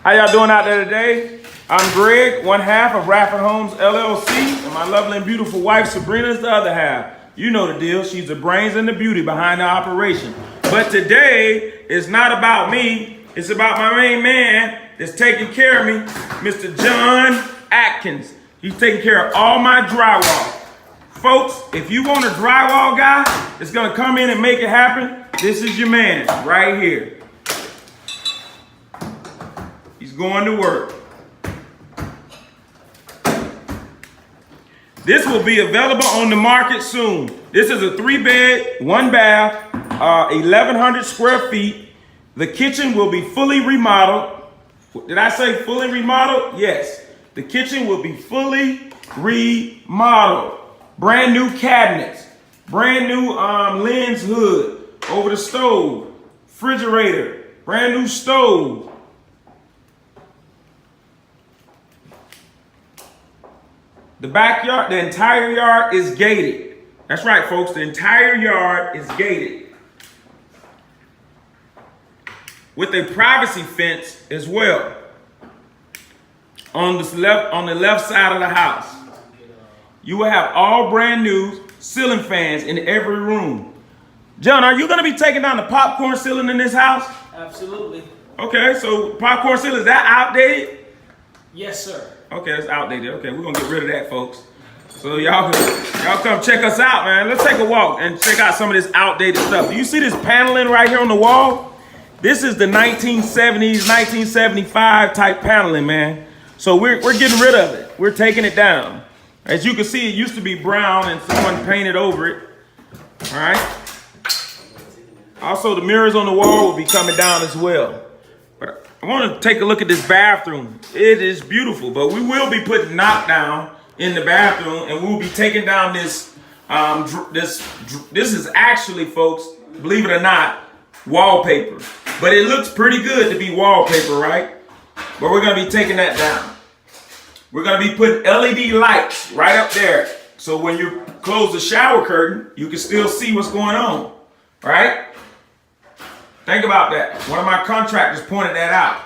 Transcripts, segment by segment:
How y'all doing out there today? I'm Greg, one half of RadfordHomes LLC, and my lovely and beautiful wife Sabrina is the other half. You know the deal. She's the brains and the beauty behind the operation. But today is not about me. It's about my main man that's taking care of me, Mr. John Atkins. He's taking care of all my drywall. Folks, if you want a drywall guy that's going to come in and make it happen, this is your man right here. He's going to work. This will be available on the market soon. This is a 3-bed, 1-bath, 1,100 square feet. The kitchen will be fully remodeled. Did I say fully remodeled? Yes. The kitchen will be fully remodeled. Brand new cabinets. Brand new lens hood over the stove. Refrigerator. Brand new stove. The backyard, the entire yard is gated. That's right, folks. The entire yard is gated. With a privacy fence as well. On the left side of the house. You will have all brand new ceiling fans in every room. John, are you going to be taking down the popcorn ceiling in this house? Absolutely. Okay, so popcorn ceiling, is that outdated? Yes, sir. Okay, that's outdated. Okay, we're gonna get rid of that, folks. So y'all come check us out, man. Let's take a walk and check out some of this outdated stuff. Do you see this paneling right here on the wall? This is the 1970s, 1975 type paneling, man. So we're getting rid of it. We're taking it down. As you can see, it used to be brown and someone painted over it. All right. Also, the mirrors on the wall will be coming down as well. But I want to take a look at this bathroom. It is beautiful, but we will be putting knockdown in the bathroom, and we'll be taking down this. This is actually, folks, believe it or not, wallpaper. But it looks pretty good to be wallpaper, right? But we're gonna be taking that down. We're gonna be putting LED lights right up there, so when you close the shower curtain, you can still see what's going on, right? Think about that. One of my contractors pointed that out.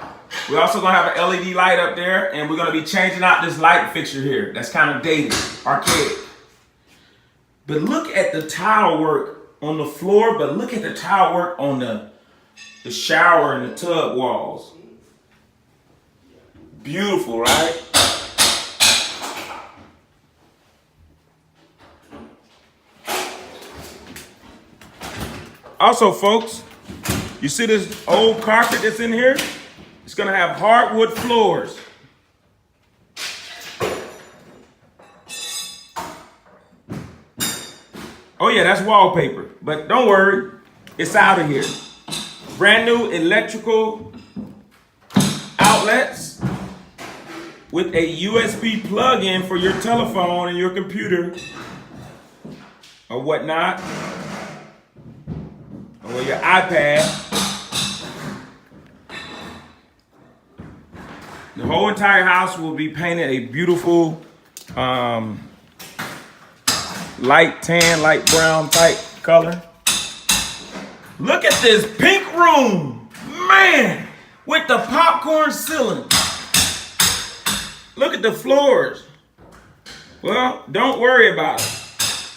We're also gonna have an LED light up there, and we're gonna be changing out this light fixture here. That's kind of dated, archaic. But look at the tile work on the floor, but look at the tile work on the shower and the tub walls. Beautiful, right? Also, folks, you see this old carpet that's in here? It's gonna have hardwood floors. Oh yeah, that's wallpaper, but don't worry, it's out of here. Brand new electrical outlets with a USB plug-in for your telephone and your computer or whatnot, or your iPad. The whole entire house will be painted a beautiful light tan, light brown type color. Look at this pink room, man, with the popcorn ceiling. Look at the floors. Well, don't worry about it.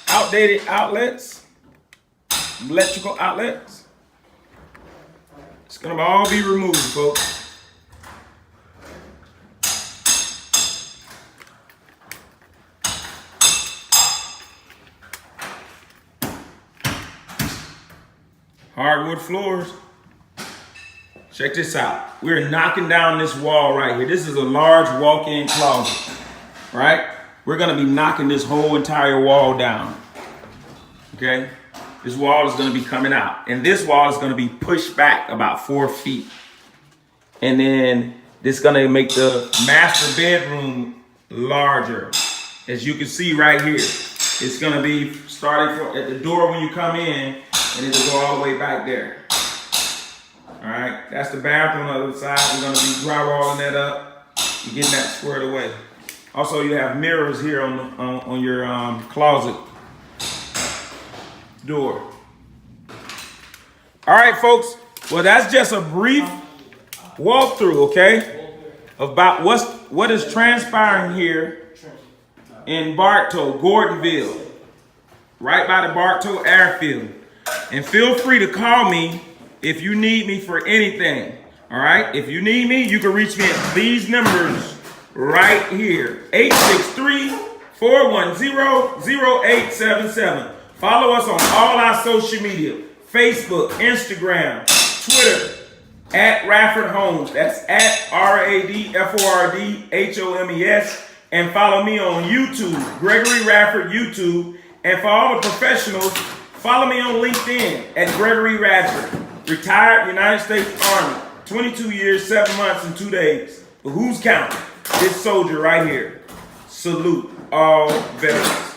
Outdated outlets, electrical outlets. It's gonna all be removed, folks. Hardwood floors. Check this out. We're knocking down this wall right here. This is a large walk-in closet, right? We're gonna be knocking this whole entire wall down, okay? This wall is gonna be coming out, and this wall is gonna be pushed back about 4 feet. And then this is gonna make the master bedroom larger. As you can see right here, it's gonna be starting at the door when you come in, and it'll go all the way back there. All right, that's the bathroom on the other side. We're gonna be drywalling that up and getting that squared away. Also, you have mirrors here on your closet door. All right, folks. Well, that's just a brief walkthrough, okay? about what is transpiring here in Bartow, Gordonville, right by the Bartow airfield. And feel free to call me if you need me for anything. All right? If you need me, you can reach me at these numbers right here. 863-410-0877. Follow us on all our social media. Facebook, Instagram, Twitter, at RadfordHomes. That's at RadfordHomes. And follow me on YouTube, Gregory Radford YouTube. And for all the professionals, follow me on LinkedIn at Gregory Radford. Retired United States Army, 22 years, 7 months, and 2 days. But who's counting? This soldier right here. Salute all veterans.